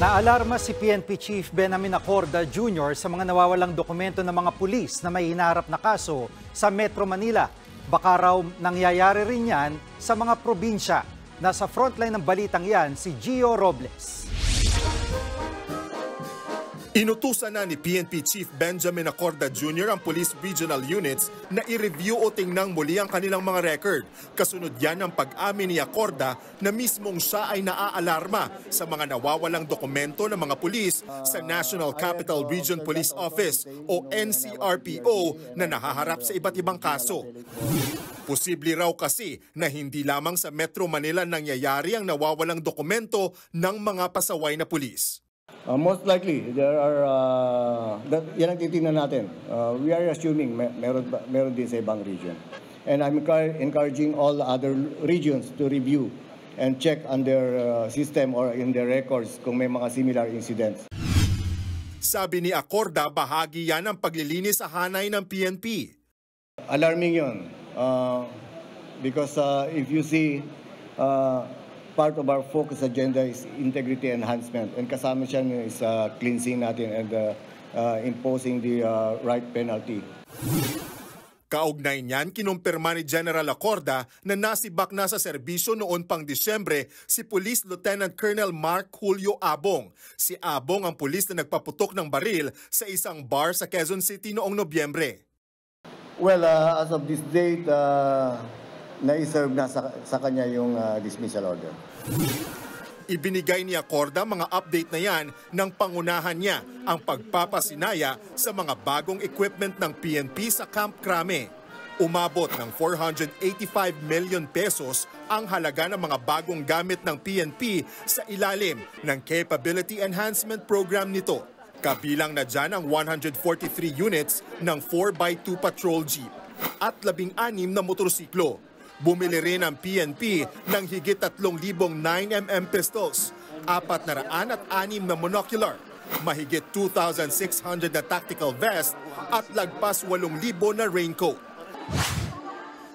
Naalarma si PNP Chief Benamin Acorda Jr. sa mga nawawalang dokumento ng mga pulis na may hinaharap na kaso sa Metro Manila. Baka raw nangyayari rin yan sa mga probinsya. Nasa frontline ng balitang yan si Gio Robles. Inutusan na ni PNP Chief Benjamin Acorda Jr. ang Police Regional Units na i-review o tingnang muli ang kanilang mga record. Kasunod yan ang pag-amin ni Acorda na mismong siya ay naaalarma sa mga nawawalang dokumento ng mga pulis sa National Capital Region Police Office o NCRPO na nahaharap sa iba't ibang kaso. Posible raw kasi na hindi lamang sa Metro Manila nangyayari ang nawawalang dokumento ng mga pasaway na pulis. Most likely, there are, yan ang titingnan natin. We are assuming meron din sa ibang region. And I'm encouraging all other regions to review and check on their system or in their records kung may mga similar incidents. Sabi ni Acorda, bahagi yan ng paglilinis sa hanay ng PNP. Alarming yun. Because if you see, part of our focus agenda is integrity enhancement, and kasama siya is cleansing natin and imposing the right penalty. Kaugnay niyan, kinumpirma ni General Acorda na nasibak na sa serbisyo noon pang Disyembre si Police Lieutenant Colonel Mark Julio Abong. Si Abong ang pulis na nagpaputok ng baril sa isang bar sa Quezon City noong Nobyembre. Well, as of this date, na-serve na sa kanya yung dismissal order. Ibinigay ni Acorda mga update na yan ng pangunahan niya ang pagpapasinaya sa mga bagong equipment ng PNP sa Camp Crame. Umabot ng 485 million pesos ang halaga ng mga bagong gamit ng PNP sa ilalim ng Capability Enhancement Program nito. Kabilang na dyan ang 143 units ng 4x2 patrol jeep at 16 na motorsiklo. Bumili rin ang PNP ng higit 3,000 9mm pistols, 406 na monocular, mahigit 2,600 na tactical vest at lagpas 8,000 na raincoat.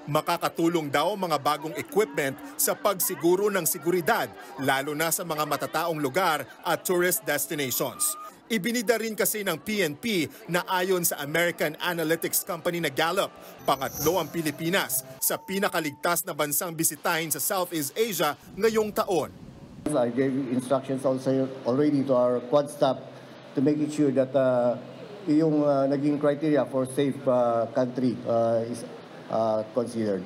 Makakatulong daw ang mga bagong equipment sa pagsiguro ng seguridad, lalo na sa mga matataong lugar at tourist destinations. Ibinida rin kasi ng PNP na ayon sa American Analytics Company na Gallup, pangatlo ang Pilipinas sa pinakaligtas na bansang bisitahin sa Southeast Asia ngayong taon. I gave instructions also already to our quad staff to make it sure that yung naging criteria for safe country is considered.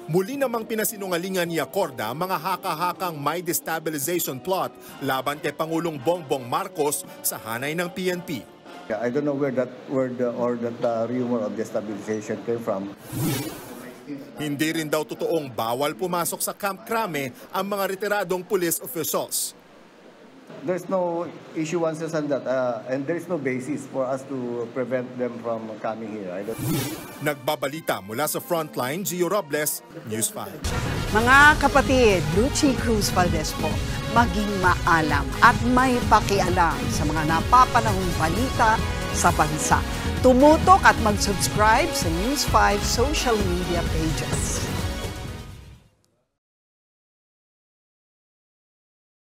Muli namang pinasinungalingan ni Acorda mga haka-hakang may destabilization plot laban kay Pangulong Bongbong Marcos sa hanay ng PNP. I don't know where that word or that rumor of destabilization came from. Hindi rin daw totoong bawal pumasok sa Camp Crame ang mga retiradong police officials. There's no issuances on that, and there's no basis for us to prevent them from coming here. Nagbabalita mula sa Frontline, Gio Robles, News 5. Mga kapatid, Lucy Cruz Valdez po, maging maalam at may pakialam sa mga napapanahong balita sa bansa. Tumutok at mag-subscribe sa News 5 social media pages.